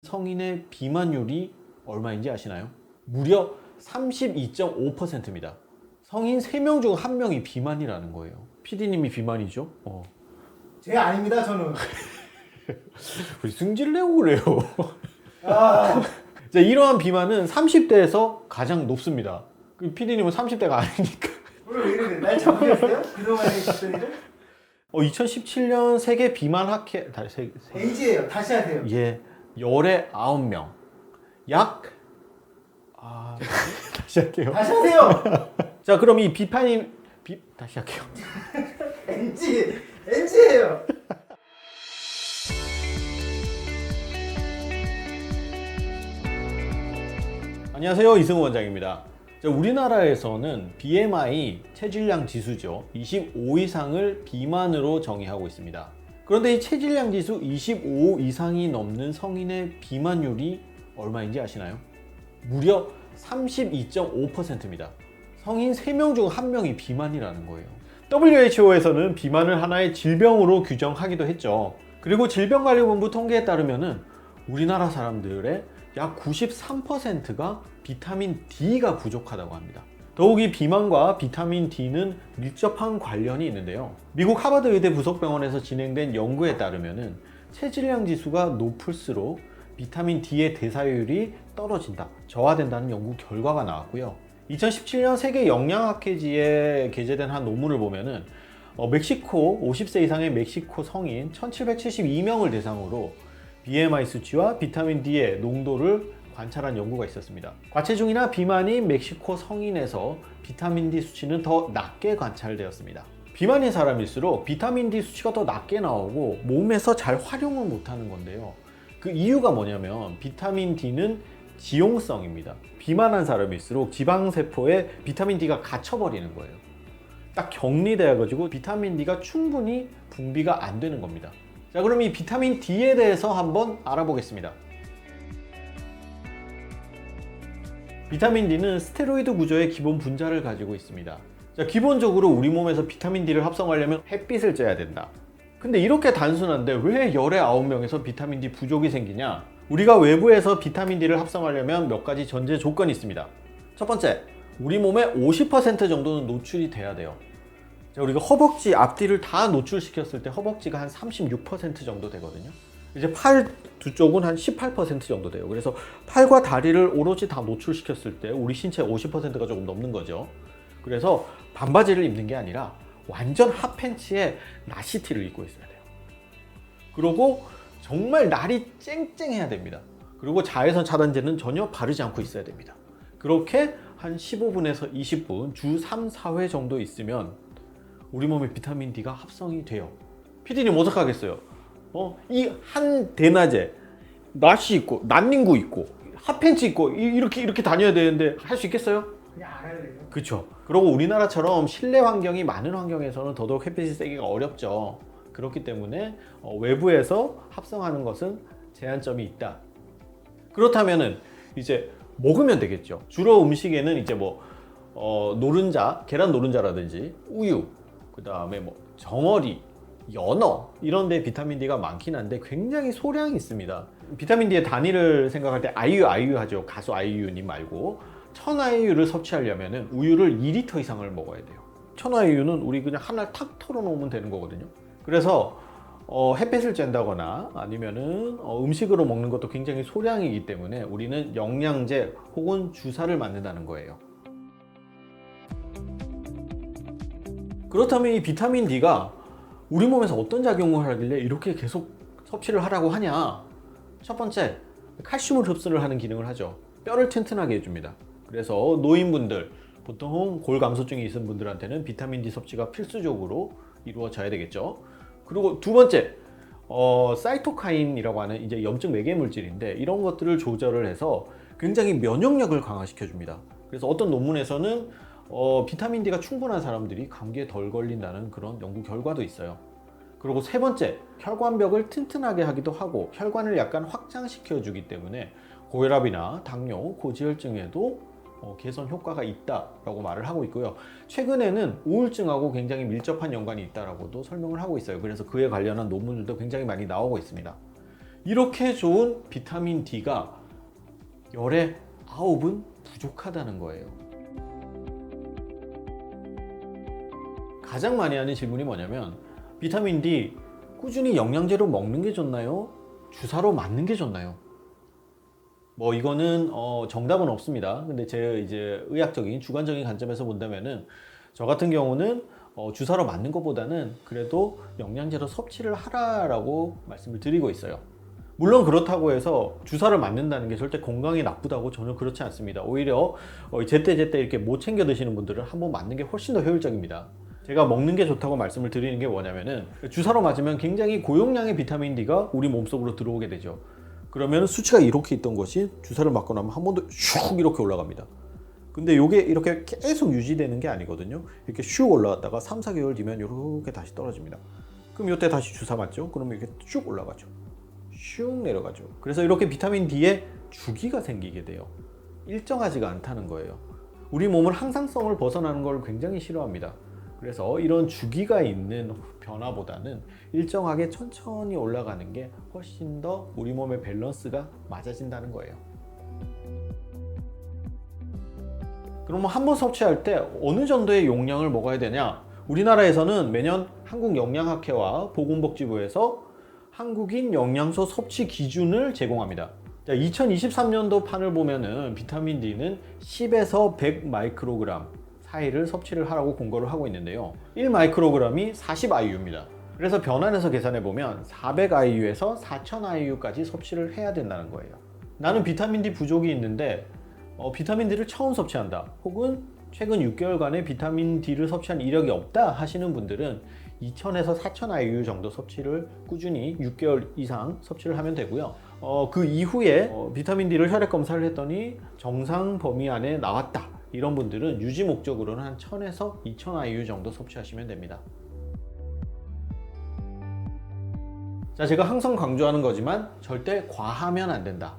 성인의 비만율이 얼마인지 아시나요? 무려 32.5%입니다. 성인 3명 중 1명이 비만이라는 거예요. PD님이 비만이죠? 제가 아닙니다, 저는. 우리 승질 내고 그래요. 아, 자, 이러한 비만은 30대에서 가장 높습니다. PD님은 30대가 아니니까. 오늘 왜 이래? 날 잡으셨어요? 그동안 했던 일을? 2017년 세계 비만 학회 에이지예요. 다시 하세요. 예, 열의 9명. 다시 할게요. 다시 하세요. 자, 그럼 이 다시 할게요. NG예요. 안녕하세요, 이승우 원장입니다. 자, 우리나라에서는 BMI 체질량 지수죠. 25 이상을 비만으로 정의하고 있습니다. 그런데 이 체질량 지수 25 이상이 넘는 성인의 비만율이 얼마인지 아시나요? 무려 32.5%입니다. 성인 3명 중 1명이 비만이라는 거예요. WHO에서는 비만을 하나의 질병으로 규정하기도 했죠. 그리고 질병관리본부 통계에 따르면 우리나라 사람들의 약 93%가 비타민 D가 부족하다고 합니다. 더욱이 비만과 비타민 D는 밀접한 관련이 있는데요. 미국 하버드 의대 부속병원에서 진행된 연구에 따르면 체질량 지수가 높을수록 비타민 D의 대사율이 떨어진다, 저하된다는 연구 결과가 나왔고요. 2017년 세계 영양학회지에 게재된 한 논문을 보면은 멕시코 50세 이상의 멕시코 성인 1772명을 대상으로 BMI 수치와 비타민 D의 농도를 관찰한 연구가 있었습니다. 과체중이나 비만인 멕시코 성인에서 비타민 D 수치는 더 낮게 관찰되었습니다. 비만인 사람일수록 비타민 D 수치가 더 낮게 나오고 몸에서 잘 활용을 못하는 건데요. 그 이유가 뭐냐면 비타민 D는 지용성입니다. 비만한 사람일수록 지방세포에 비타민 D가 갇혀버리는 거예요. 딱 격리되어가지고 비타민 D가 충분히 분비가 안 되는 겁니다. 자, 그럼 이 비타민 D에 대해서 한번 알아보겠습니다. 비타민 D는 스테로이드 구조의 기본 분자를 가지고 있습니다. 자, 기본적으로 우리 몸에서 비타민 D를 합성하려면 햇빛을 쬐야 된다. 근데 이렇게 단순한데 왜 열의 9명에서 비타민 D 부족이 생기냐? 우리가 외부에서 비타민 D를 합성하려면 몇 가지 전제 조건이 있습니다. 첫 번째, 우리 몸의 50% 정도는 노출이 돼야 돼요. 자, 우리가 허벅지 앞뒤를 다 노출시켰을 때 허벅지가 한 36% 정도 되거든요. 이제 팔 두 쪽은 한 18% 정도 돼요. 그래서 팔과 다리를 오롯이 다 노출시켰을 때 우리 신체 50%가 조금 넘는 거죠. 그래서 반바지를 입는 게 아니라 완전 핫팬츠에 나시티를 입고 있어야 돼요. 그리고 정말 날이 쨍쨍해야 됩니다. 그리고 자외선 차단제는 전혀 바르지 않고 있어야 됩니다. 그렇게 한 15분에서 20분 주 3, 4회 정도 있으면 우리 몸에 비타민 D가 합성이 돼요. PD님 어떡하겠어요? 이 한 대낮에 나시 입고 난닝구 입고 핫팬츠 입고 이렇게 다녀야 되는데 할 수 있겠어요? 그냥 알아야 돼요. 그렇죠. 그리고 우리나라처럼 실내 환경이 많은 환경에서는 더더욱 햇빛이 세기가 어렵죠. 그렇기 때문에 외부에서 합성하는 것은 제한점이 있다. 그렇다면은 이제 먹으면 되겠죠. 주로 음식에는 이제 노른자, 계란 노른자라든지 우유, 그 다음에 정어리, 연어 이런 데 비타민 D가 많긴 한데 굉장히 소량이 있습니다. 비타민 D의 단위를 생각할 때 아이유 하죠. 가수 아이유님 말고 천아이유를 섭취하려면 우유를 2리터 이상을 먹어야 돼요. 천아이유는 우리 그냥 하나 탁 털어놓으면 되는 거거든요. 그래서 햇빛을 쬐다거나 아니면은 음식으로 먹는 것도 굉장히 소량이기 때문에 우리는 영양제 혹은 주사를 맞는다는 거예요. 그렇다면 이 비타민 D가 우리 몸에서 어떤 작용을 하길래 이렇게 계속 섭취를 하라고 하냐? 첫 번째, 칼슘을 흡수를 하는 기능을 하죠. 뼈를 튼튼하게 해줍니다. 그래서 노인분들, 보통 골감소증이 있는 분들한테는 비타민 D 섭취가 필수적으로 이루어져야 되겠죠. 그리고 두 번째, 사이토카인이라고 하는 이제 염증 매개 물질인데 이런 것들을 조절을 해서 굉장히 면역력을 강화시켜 줍니다. 그래서 어떤 논문에서는 비타민 D가 충분한 사람들이 감기에 덜 걸린다는 그런 연구 결과도 있어요. 그리고 세 번째, 혈관벽을 튼튼하게 하기도 하고 혈관을 약간 확장시켜 주기 때문에 고혈압이나 당뇨, 고지혈증에도 개선 효과가 있다라고 말을 하고 있고요. 최근에는 우울증하고 굉장히 밀접한 연관이 있다라고도 설명을 하고 있어요. 그래서 그에 관련한 논문들도 굉장히 많이 나오고 있습니다. 이렇게 좋은 비타민 D가 열의 9은 부족하다는 거예요. 가장 많이 하는 질문이 뭐냐면 비타민 D 꾸준히 영양제로 먹는 게 좋나요? 주사로 맞는 게 좋나요? 뭐 이거는 정답은 없습니다. 근데 제 이제 의학적인 주관적인 관점에서 본다면은 저 같은 경우는 주사로 맞는 것보다는 그래도 영양제로 섭취를 하라라고 말씀을 드리고 있어요. 물론 그렇다고 해서 주사를 맞는다는 게 절대 건강에 나쁘다고 전혀 그렇지 않습니다. 오히려 제때제때 이렇게 못 챙겨 드시는 분들은 한번 맞는 게 훨씬 더 효율적입니다. 제가 먹는 게 좋다고 말씀을 드리는 게 뭐냐면은 주사로 맞으면 굉장히 고용량의 비타민 D가 우리 몸속으로 들어오게 되죠. 그러면 수치가 이렇게 있던 것이 주사를 맞고 나면 한 번 더 슉 이렇게 올라갑니다. 근데 이게 이렇게 계속 유지되는 게 아니거든요. 이렇게 슉 올라갔다가 3, 4개월 뒤면 이렇게 다시 떨어집니다. 그럼 이때 다시 주사 맞죠? 그러면 이렇게 쭉 올라가죠. 슉 내려가죠. 그래서 이렇게 비타민 D에 주기가 생기게 돼요. 일정하지가 않다는 거예요. 우리 몸은 항상성을 벗어나는 걸 굉장히 싫어합니다. 그래서 이런 주기가 있는 변화보다는 일정하게 천천히 올라가는 게 훨씬 더 우리 몸의 밸런스가 맞아진다는 거예요. 그럼 한 번 섭취할 때 어느 정도의 용량을 먹어야 되냐? 우리나라에서는 매년 한국영양학회와 보건복지부에서 한국인 영양소 섭취 기준을 제공합니다. 2023년도 판을 보면은 비타민 D는 10에서 100 마이크로그램 사이를 섭취를 하라고 공고를 하고 있는데요. 1 마이크로그램이 40 IU입니다. 그래서 변환해서 계산해 보면 400 IU에서 4000 IU까지 섭취를 해야 된다는 거예요. 나는 비타민 D 부족이 있는데 비타민 D를 처음 섭취한다, 혹은 최근 6개월간의 비타민 D를 섭취한 이력이 없다 하시는 분들은 2000에서 4000 IU 정도 섭취를 꾸준히 6개월 이상 섭취를 하면 되고요. 그 이후에 비타민 D를 혈액 검사를 했더니 정상 범위 안에 나왔다, 이런 분들은 유지 목적으로는 한 1000에서 2000 IU 정도 섭취하시면 됩니다. 자, 제가 항상 강조하는 거지만 절대 과하면 안 된다.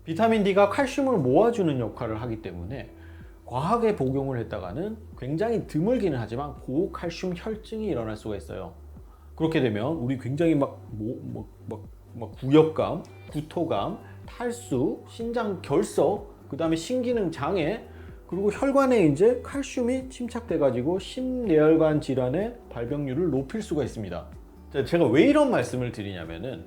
비타민 D가 칼슘을 모아주는 역할을 하기 때문에 과하게 복용을 했다가는 굉장히 드물기는 하지만 고칼슘 혈증이 일어날 수가 있어요. 그렇게 되면 우리 굉장히 막 구역감, 구토감, 탈수, 신장 결석, 그 다음에 신기능 장애, 그리고 혈관에 이제 칼슘이 침착돼 가지고 심내혈관 질환의 발병률을 높일 수가 있습니다. 제가 왜 이런 말씀을 드리냐면은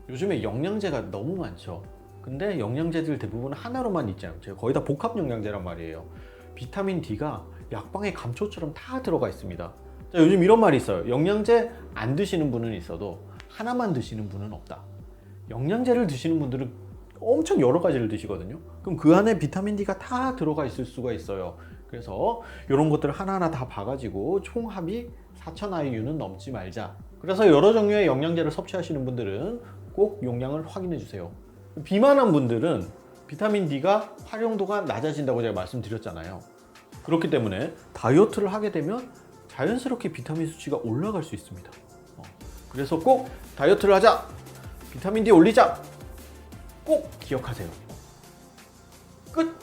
요즘에 영양제가 너무 많죠. 근데 영양제들 대부분 하나로만 있지 않아요. 제가 거의 다 복합 영양제란 말이에요. 비타민 D가 약방의 감초처럼 다 들어가 있습니다. 자, 요즘 이런 말이 있어요. 영양제 안 드시는 분은 있어도 하나만 드시는 분은 없다. 영양제를 드시는 분들은 엄청 여러 가지를 드시거든요. 그럼 그 안에 비타민 D가 다 들어가 있을 수가 있어요. 그래서 이런 것들을 하나하나 다 봐가지고 총합이 4000 IU는 넘지 말자. 그래서 여러 종류의 영양제를 섭취하시는 분들은 꼭 용량을 확인해 주세요. 비만한 분들은 비타민 D가 활용도가 낮아진다고 제가 말씀드렸잖아요. 그렇기 때문에 다이어트를 하게 되면 자연스럽게 비타민 수치가 올라갈 수 있습니다. 그래서 꼭 다이어트를 하자, 비타민 D 올리자, 꼭 기억하세요. 끝!